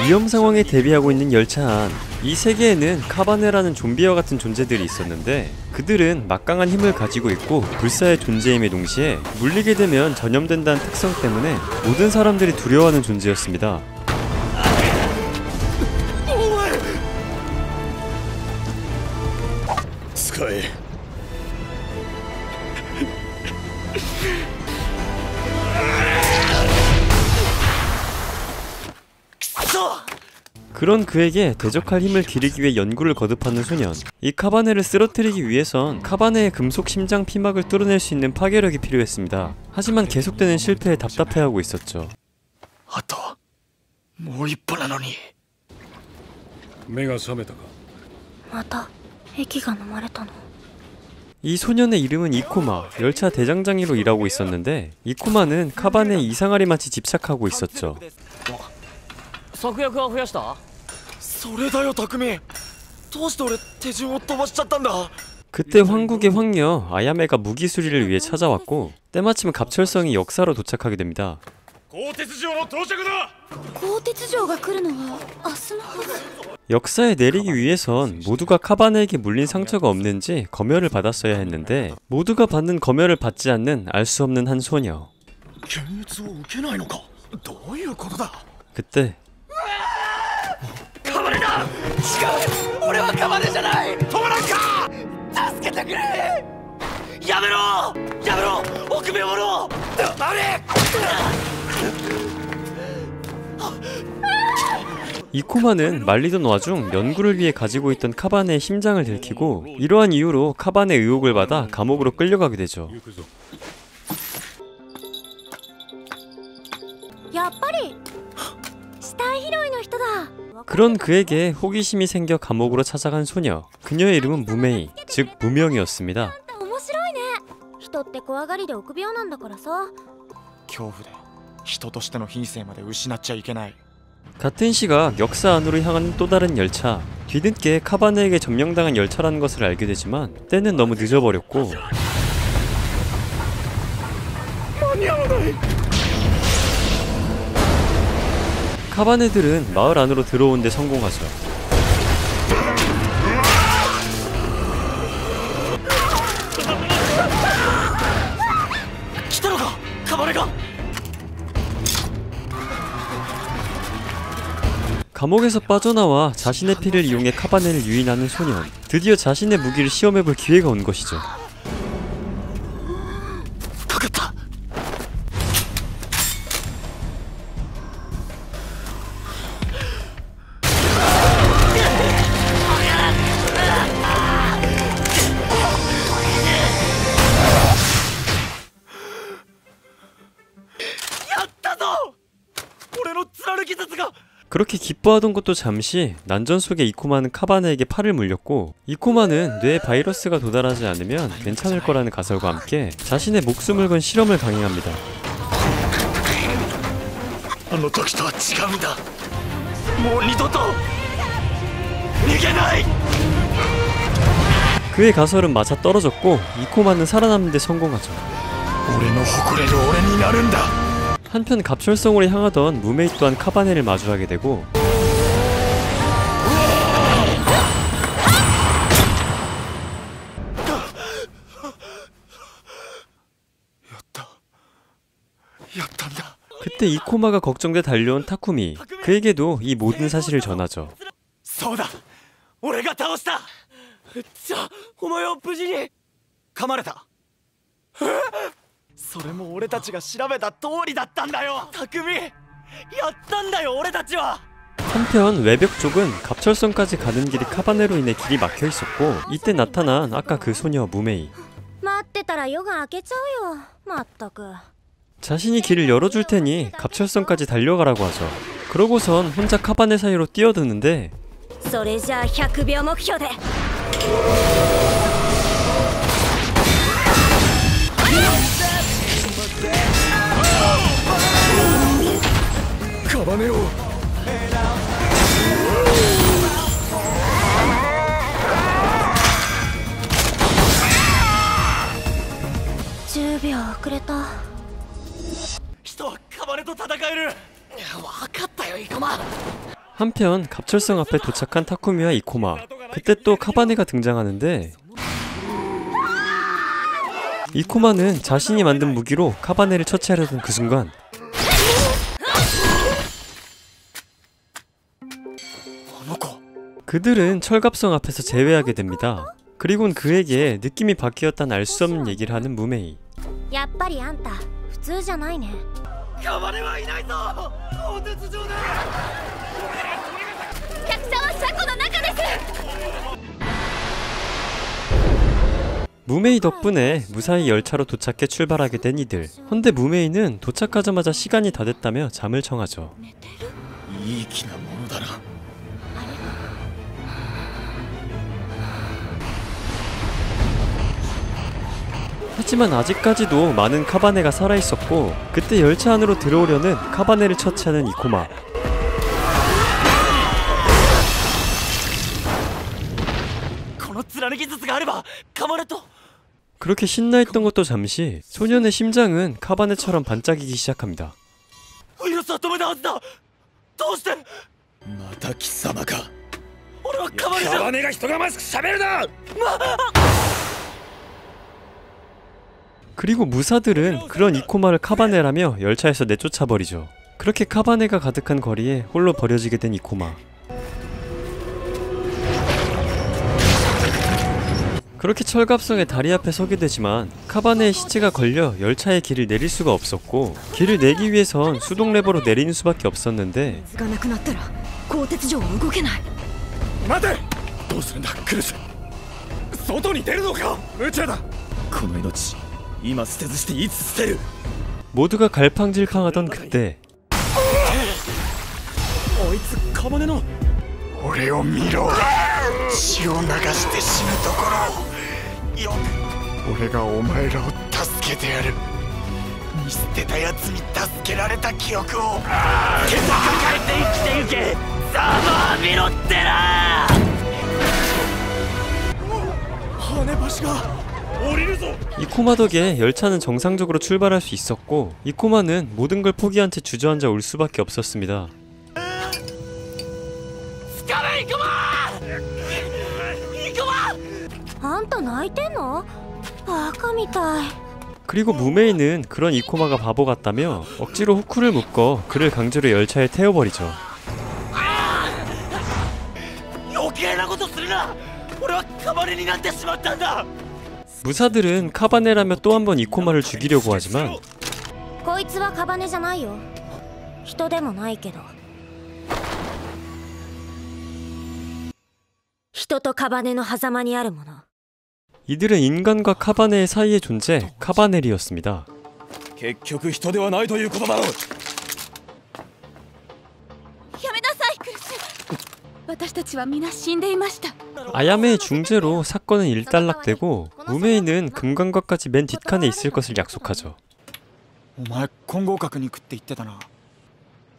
위험 상황에 대비하고 있는 열차 안. 이 세계에는 카바네라는 좀비와 같은 존재들이 있었는데 그들은 막강한 힘을 가지고 있고 불사의 존재임에 동시에 물리게 되면 전염된다는 특성 때문에 모든 사람들이 두려워하는 존재였습니다. 스카이. 그런 그에게 대적할 힘을 기르기 위해 연구를 거듭하는 소년. 이 카바네를 쓰러뜨리기 위해선 카바네의 금속 심장 피막을 뚫어낼 수 있는 파괴력이 필요했습니다. 하지만 계속되는 실패에 답답해하고 있었죠. あともう一歩なのに。目が覚めたか。また液が飲まれたの。 이 소년의 이름은 이코마, 열차 대장장이로 일하고 있었는데 이코마는 카바네에 이상하리 마치 집착하고 있었죠. 策略は増やした？それだよ匠。どうして俺手順を飛ばしちゃったんだ。 그때 황국의 황녀 아야메가 무기 수리를 위해 찾아왔고 때마침 갑철성이 역사로 도착하게 됩니다. 鋼鉄城の到着だ。鋼鉄城が来るのは明日のはず。 역사에 내리기 위해선 모두가 카바네에게 물린 상처가 없는지 검열을 받았어야 했는데 모두가 받는 검열을 받지 않는 알 수 없는 한 소녀. 検閲を受けないのか。どういうことだ。 그때 カバネだ。違う。俺はカバネじゃない。止まらんか。助けてくれ。やめろ。やめろ。臆病者。あれ。 이코마는 말리던 와중 연구를 위해 가지고 있던 카바네의 심장을 들키고 이러한 이유로 카바네 의혹을 받아 감옥으로 끌려가게 되죠. やっぱり死体拾いの人だ。 그런 그에게 호기심이 생겨 감옥으로 찾아간 소녀. 그녀의 이름은 무메이, 즉 무명이었습니다. 面白いね。人って怖がりで臆病なんだからさ。恐怖で人としての品性まで失っちゃいけない。 같은 시각 역사 안으로 향하는 또 다른 열차. 뒤늦게 카바네에게 점령당한 열차라는 것을 알게 되지만 때는 너무 늦어버렸고 카바네들은 마을 안으로 들어온 데 성공하죠. 감옥에서 빠져나와 자신의 피를 이용해 카바네를 유인하는 소년. 드디어 자신의 무기를 시험해볼 기회가 온 것이죠. 그렇게 기뻐하던 것도 잠시 난전 속에 이코마는 카바네에게 팔을 물렸고 이코마는 뇌에 바이러스가 도달하지 않으면 괜찮을 거라는 가설과 함께 자신의 목숨을 건 실험을 강행합니다. 그의 가설은 맞아 떨어졌고 이코마는 살아남는 데 성공하죠. 한편 갑철성으로 향하던 무메이 또한 카바네를 마주하게 되고 그때 이코마가 걱정돼 달려온 타쿠미. 그에게도 이 모든 사실을 전하죠. そうだ。俺が倒した。じゃあお前は無事に噛まれた。それも俺たちが調べた通りだったんだよ。匠、やったんだよ俺たちは。 한편 외벽 쪽은 갑철성까지 가는 길이 카바네로 인해 길이 막혀 있었고 이때 나타난 아까 그 소녀 무메이. 待ってたら夜が明けちゃうよ。まったく。 자신이 길을 열어줄 테니 갑철성까지 달려가라고 하죠. 그러고선 혼자 카바네 사이로 뛰어드는데 それじゃあ100秒目標で。カバネを。 10秒遅れた。人はカバネと戦える。分かったよイコマ。 한편 갑철성 앞에 도착한 타쿠미와 이코마. 그때 또 카바네가 등장하는데 이코마는 자신이 만든 무기로 카바네를 처치하려던 그 순간 그들은 철갑성 앞에서 재회하게 됩니다. 그리곤 그에게 느낌이 바뀌었다는 알 수 없는 얘기를 하는 무메이. やっぱりあんた普通じゃないね。カバネはいないぞ。鋼鉄城だ。客車は車庫の中です。 무메이 덕분에 무사히 열차로 도착해 출발하게 된 이들. 헌데 무메이는 도착하자마자 시간이 다 됐다며 잠을 청하죠. いい気なものだな。 하지만 아직까지도 많은 카바네가 살아있었고 그때 열차 안으로 들어오려는 카바네를 처치하는 이코마. 그렇게 신나했던 것도 잠시 소년의 심장은 카바네처럼 반짝이기 시작합니다. また貴様か。カバネが人がマスク喋るな。 그리고 무사들은 그런 이코마를 카바네라며 열차에서 내쫓아버리죠. 그렇게 카바네가 가득한 거리에 홀로 버려지게 된 이코마. 그렇게 철갑성의 다리 앞에 서게 되지만 카바네의 시체가 걸려 열차의 길을 내릴 수가 없었고 길을 내기 위해선 수동 레버로 내리는 수밖에 없었는데 待て。どうするんだクルス。外に出るのか。無茶だ。この命今捨てずしていつ捨てる。 모두가 갈팡질팡하던 그때 あいつカバネの。俺を見ろ。血を流して死ぬところをよ。俺がお前らを助けてやる。見捨てたやつに助けられた記憶を。手と抱えて生きてゆけ。ざまあみろってな。羽橋が。 이코마 덕에 열차는 정상적으로 출발할 수 있었고 이코마는 모든 걸 포기한 채 주저앉아 올 수밖에 없었습니다. あんた泣いてんの？バカみたい。 그리고 무메이는 그런 이코마가 바보 같다며 억지로 후크를 묶어 그를 강제로 열차에 태워버리죠. 余計なことするな。俺はカバネになってしまったんだ。 무사들은 카바네라며 또 한 번 이코마를 죽이려고 하지만 こいつはカバネじゃないよ。人でもないけど。人とカバネの狭間にあるもの。 이들은 인간과 카바네의 사이의 존재 카바넬이었습니다. 結局人ではないということだろう。やめなさいクルス。私たちは皆死んでいました。 아야메의 중재로 사건은 일단락되고 무메이는 금강과까지 맨 뒷칸에 있을 것을 약속하죠. お前混合核に行くって言ってたな。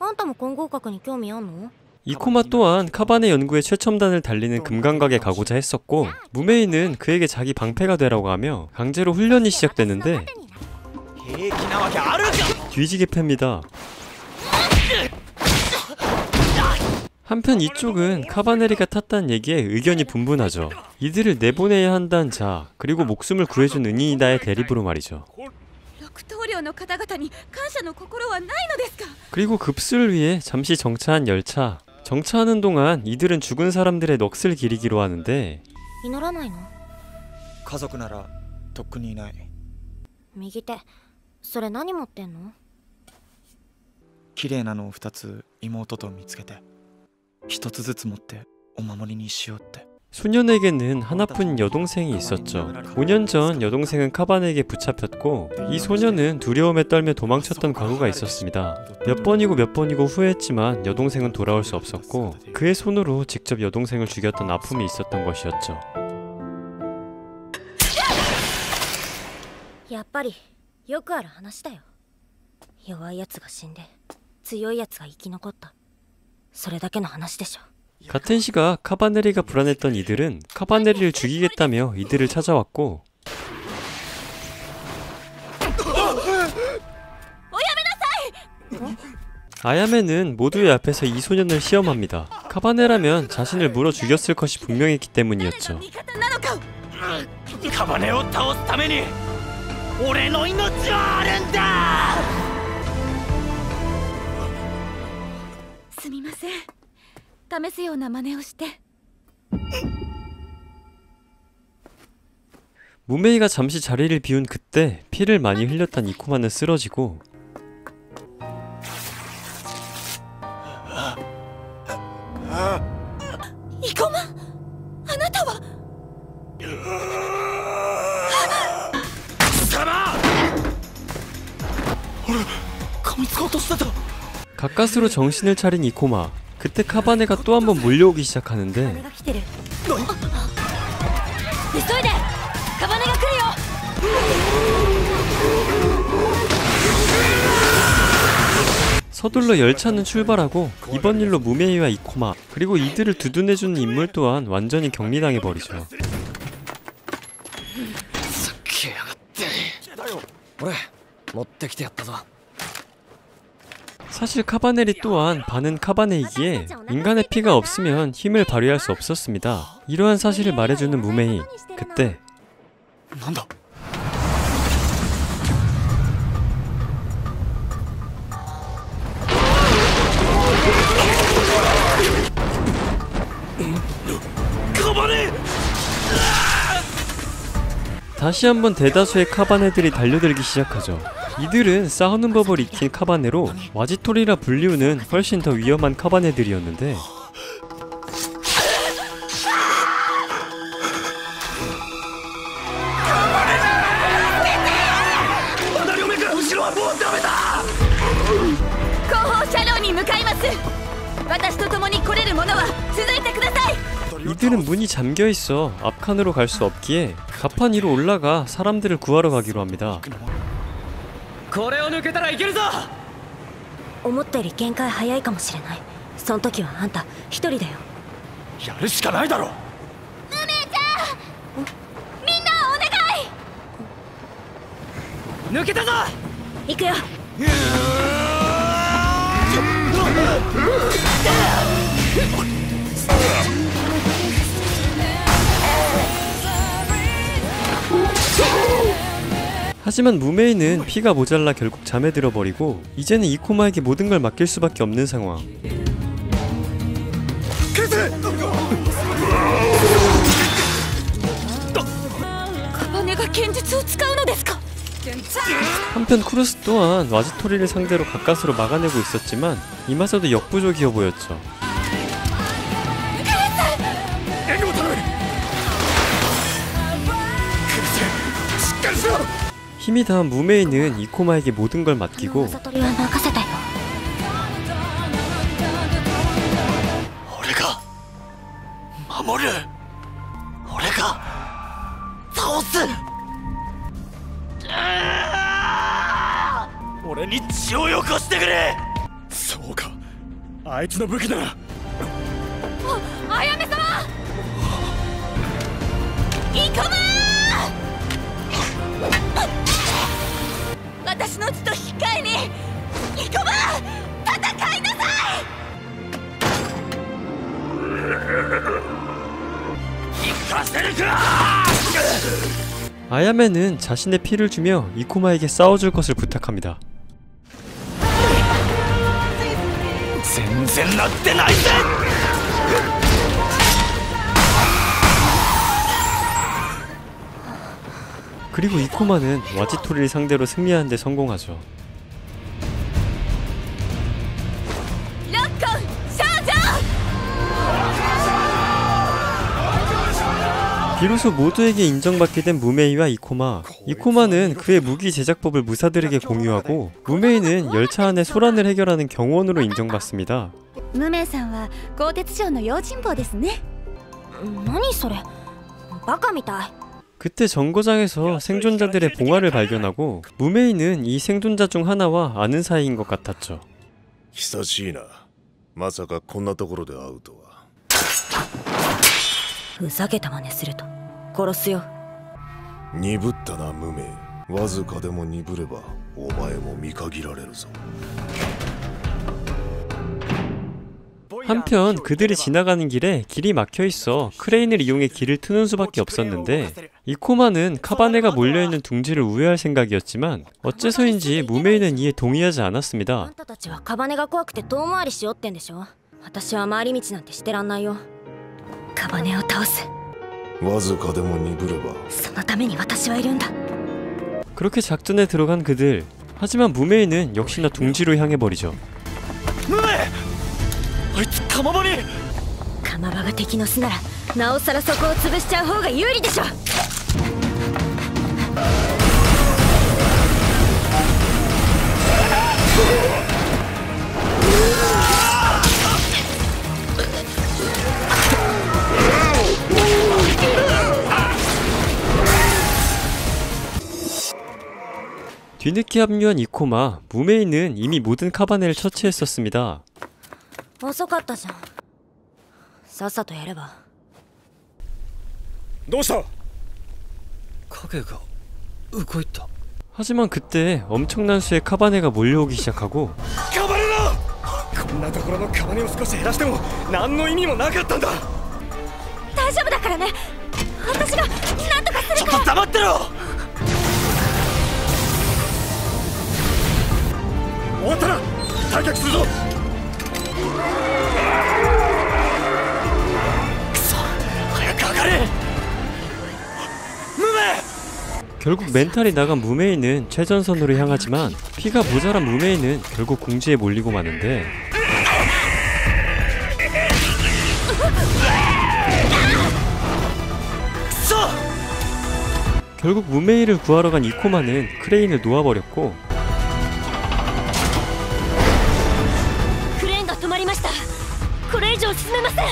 あんたも混合核に興味あんの？ 이코마 또한 카바네 연구의 최첨단을 달리는 금강각에 가고자 했었고 무메이는 그에게 자기 방패가 되라고 하며 강제로 훈련이 시작되는데 뒤지게 팹니다. 한편 이쪽은 카바네리가 탔다는 얘기에 의견이 분분하죠. 이들을 내보내야 한다는 자, 그리고 목숨을 구해준 은인이다의 대립으로 말이죠. 그리고 급수를 위해 잠시 정차한 열차. 정차하는 동안 이들은 죽은 사람들의 넋을 기리기로 하는데 祈らないの？家族ならとっくにいない。右手、それ何持ってんの？綺麗なのを2つ妹と見つけて1つずつ持ってお守りにしようって。 소년에게는 하나뿐인 여동생이 있었죠. 5년 전 여동생은 카바네에게 붙잡혔고 이 소년은 두려움에 떨며 도망쳤던 과거가 있었습니다. 몇 번이고 후회했지만 여동생은 돌아올 수 없었고 그의 손으로 직접 여동생을 죽였던 아픔이 있었던 것이었죠. やっぱりよくある話だよ。弱いやつが死んで強いやつが生き残った。それだけの話でしょ。 같은 시각 카바네리가 불안했던 이들은 카바네리를 죽이겠다며 이들을 찾아왔고 아야메는 모두의 앞에서 이 소년을 시험합니다. 카바네라면 자신을 물어 죽였을 것이 분명했기 때문이었죠. カバネを倒すために俺の命はあるんだ。すみません、試すような真似をして。 무메이가 잠시 자리를 비운 그때 피를 많이 흘렸던 이코마는 쓰러지고 이코마? あなたは? 가까스로 정신을 차린 이코마. 그때 카바네가 또 한 번 몰려오기 시작하는데 서둘러 열차는 출발하고 이번 일로 무메이와 이코마 그리고 이들을 두둔해주는 인물 또한 완전히 격리당해버리죠. 俺持ってきてやったぞ。 사실 카바네리 또한 반은 카바네이기에 인간의 피가 없으면 힘을 발휘할 수 없었습니다. 이러한 사실을 말해주는 무메이. 그때 なんだ。カバネ！ 다시 한번 대다수의 카바네들이 달려들기 시작하죠. 이들은 싸우는 법을 익힌 카바네로 와지토리라 불리우는 훨씬 더 위험한 카바네들이었는데 이들은 문이 잠겨있어 앞칸으로 갈 수 없기에 가판 위로 올라가 사람들을 구하러 가기로 합니다. これを抜けたらいけるぞ。思ったより限界早いかもしれない。その時はあんた一人だよ。やるしかないだろ。ムメちゃん、みんなお願い。抜けたぞ。行くよ。하지만 무메이는 피가 모자라 결국 잠에 들어버리고 이제는 이코마에게 모든 걸 맡길 수밖에 없는 상황. 한편 쿠루스 또한 와지토리를 상대로 가까스로 막아내고 있었지만 이마저도 역부족이어 보였죠. 힘이 다한 무메이는 이코마에게 모든 걸 맡기고 아야메는 자신의 피를 주며 이코마에게 싸워줄 것을 부탁합니다. 그리고 이코마는 와지토리를 상대로 승리하는 데 성공하죠. 비로소 모두에게 인정받게 된 무메이와 이코마. 이코마는 그의 무기 제작법을 무사들에게 공유하고 무메이는 열차 안에 소란을 해결하는 경호원으로 인정받습니다. 무메이さんは 鋼鉄商の用心棒ですね。何それ、バカみたい。 그때 정거장에서 생존자들의 봉화를 발견하고 무메이는 이 생존자 중 하나와 아는 사이인 것 같았죠. 久しいな。まさかこんなところで会うとは。ふざけた真似すると殺すよ。鈍ったな無名。わずかでも鈍ればお前も見限られるぞ。 한편 그들이 지나가는 길에 길이 막혀있어 크레인을 이용해 길을 트는 수밖에 없었는데 이코마는 카바네가 몰려있는 둥지를 우회할 생각이었지만 어째서인지 무메이는 이에 동의하지 あ 않았습니다. んたたちはカバネが怖くて遠回りしようってんでしょ。私は回り道なんてしてらんないよ。カバネを倒す。わずかでも鈍ればそのために私はいるんだ。 그렇게 작전에 들어간 그들. 하지만 무메이는 역시나 둥지로 향해버리죠. ムメあいつ釜場に。釜場が敵の巣ならなおさらそこを潰しちゃう方が有利でしょ。뒤늦게 합류한 이코마, 무메이는 이미 모든 카바네를 처치했었습니다. 遅かったじゃん。さっさとやれば。どうした？影が動いた。 하지만 그때 엄청난 수의 카바네가 몰려오기 시작하고 カバネだ！こんなところのカバネを少し減らしても何の意味もなかったんだ。大丈夫だからね。私がなんとかする。ちょっと黙ってろ。終わったら退却するぞ。くそ、早く上がれ。ムメ 결국 멘탈이 나간 무메이는 최전선으로 향하지만 피가 모자란 무메이는 결국 궁지에 몰리고 마는데 결국 무메이를 구하러 간 이코마는 크레인을 놓아버렸고 クレーンが止まりました。これ以上進めません。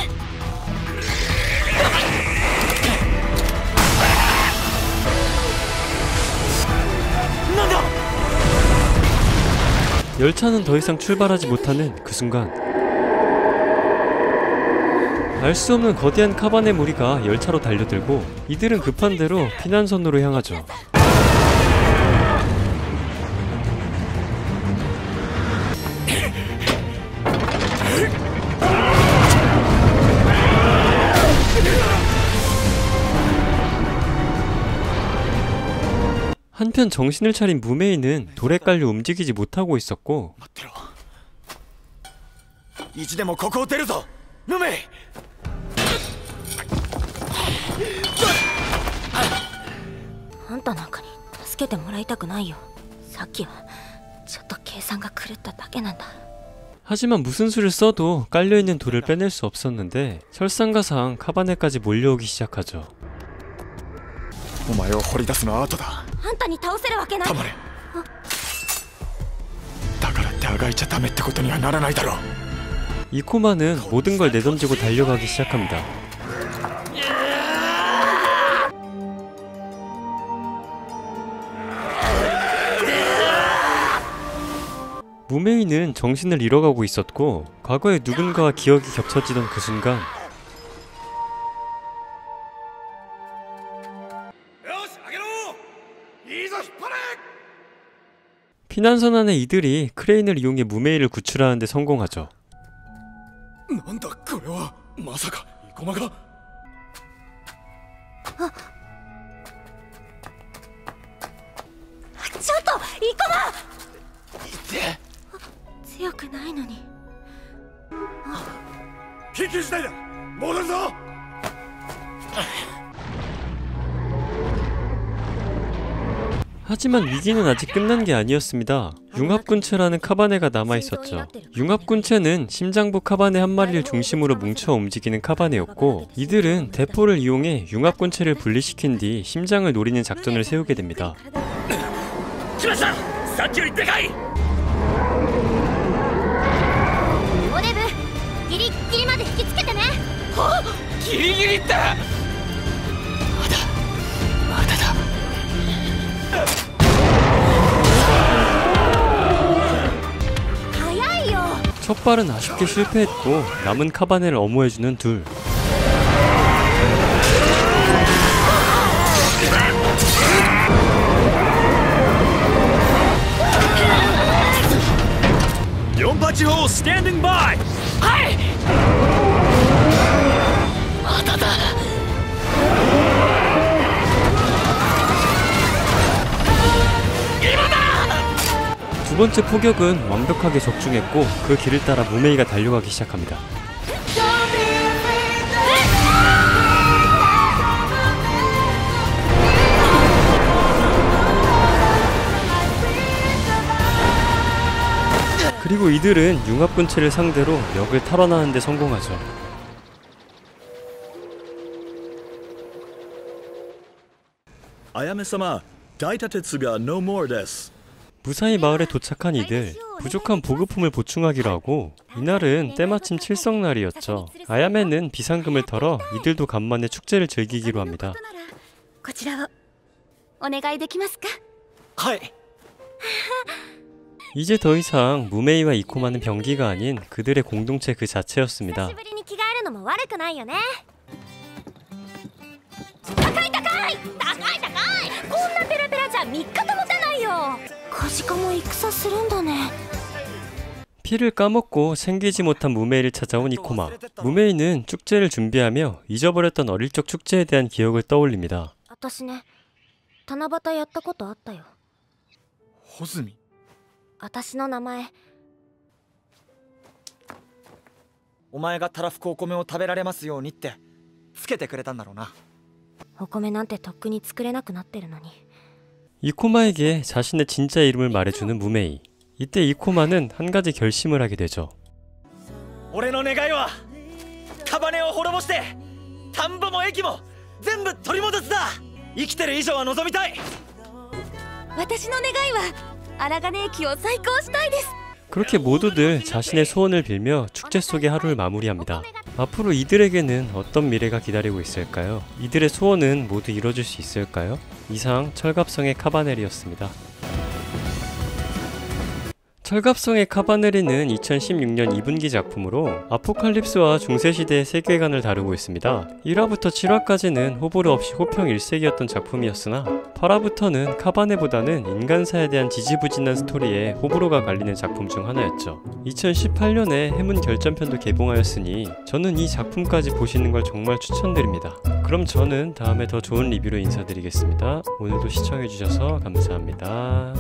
열차는 더 이상 출발하지 못하는 그 순간 알 수 없는 거대한 카바네 무리가 열차로 달려들고 이들은 급한 대로 피난선으로 향하죠. 한편 정신을 차린 무메이는 돌에 깔려 움직이지 못하고 있었고 待ってろ。意地でもここを出るぞ。ムメイ。あんたなんかに助けてもらいたくないよ。さっきはちょっと計算が狂っただけなんだ。 하지만 무슨 수를 써도 깔려있는 돌을 빼낼 수 없었는데 설상가상 카바네까지 몰려오기 시작하죠. お前を掘り出すのは後だ。あんたに倒せるわけない。黙れ。だからってあがいちゃダメってことにはならないだろう。 이코마는 모든 걸 내던지고 달려가기 시작합니다. 무메이는 정신을 잃어가고 있었고 과거에 누군가와 기억이 겹쳐지던 그 순간 피난선 안에 이들이 크레인을 이용해 무메이를 구출하는 데 성공하죠. なんだこれは。まさか生駒が。ちょっとイコマ。強くないのに。緊急事態だ。戻るぞ。 하지만 위기는 아직 끝난 게 아니었습니다. 융합군체라는 카바네가 남아있었죠. 융합군체는 심장부 카바네 한 마리를 중심으로 뭉쳐 움직이는 카바네였고 이들은 대포를 이용해 융합군체를 분리시킨 뒤 심장을 노리는 작전을 세우게 됩니다. 来ました。さっきよりでかい。オデブ、ギリギリまで引きつけてね。はっ、ギリギリって。まだだ。 첫 발은 아쉽게 실패했고 남은 카바네를 엄호해주는 둘. 연파地方スタンディングバイ。はい。두 번째 포격은 완벽하게 적중했고 그 길을 따라 무메이가 달려가기 시작합니다. 그리고 이들은 융합군체를 상대로 역을 탈환하는 데 성공하죠. 아야메様, 다이타테츠가 no more です. 무사히 마을에 도착한 이들, 부족한 보급품을 보충하기로 하고 이날은 때마침 칠성날이었죠. 아야메는 비상금을 털어 이들도 간만에 축제를 즐기기로 합니다. こちらをお願いできますか？はい。 이제 더 이상 무메이와 이코마는 병기가 아닌 그들의 공동체 그 자체였습니다. 久しぶりに着替えるのも悪くないよね。高い高い高い高い。こんなペラペラじゃ3日と持たないよ。カジカも戦するんだね。 피를 까먹고 생기지 못한 무메이를 찾아온 이코마. 무메이는 축제를 준비하며 잊어버렸던 어릴 적 축제에 대한 기억을 떠올립니다. 私ね、七夕やったことあったよ。穂積。私の名前。お前がたらふくお米を食べられますようにってつけてくれたんだろうな。お米なんてとっくに作れなくなってるのに。 이코마에게 자신의 진짜 이름을 말해주는 무메이. 이때 이코마는 한 가지 결심을 하게 되죠. 俺の願いはカバネを滅ぼして田んぼも駅も全部取り戻すだ。生きてる以上は望みたい。私の願いは荒金駅を再興したいです。 그렇게 모두들 자신의 소원을 빌며 축제 속의 하루를 마무리합니다. 앞으로 이들에게는 어떤 미래가 기다리고 있을까요? 이들의 소원은 모두 이뤄질 수 있을까요? 이상 철갑성의 카바넬이었습니다. 철갑성의 카바넬이는 2016년 2분기 작품으로 아포칼립스와 중세시대의 세계관을 다루고 있습니다. 1화부터 7화까지는 호불호 없이 호평 일색이었던 작품이었으나 8화부터는 카바넬보다는 인간사에 대한 지지부진한 스토리에 호불호가 갈리는 작품 중 하나였죠. 2018년에 해문 결전편도 개봉하였으니 저는 이 작품까지 보시는 걸 정말 추천드립니다. 그럼 저는 다음에 더 좋은 리뷰로 인사드리겠습니다. 오늘도 시청해주셔서 감사합니다.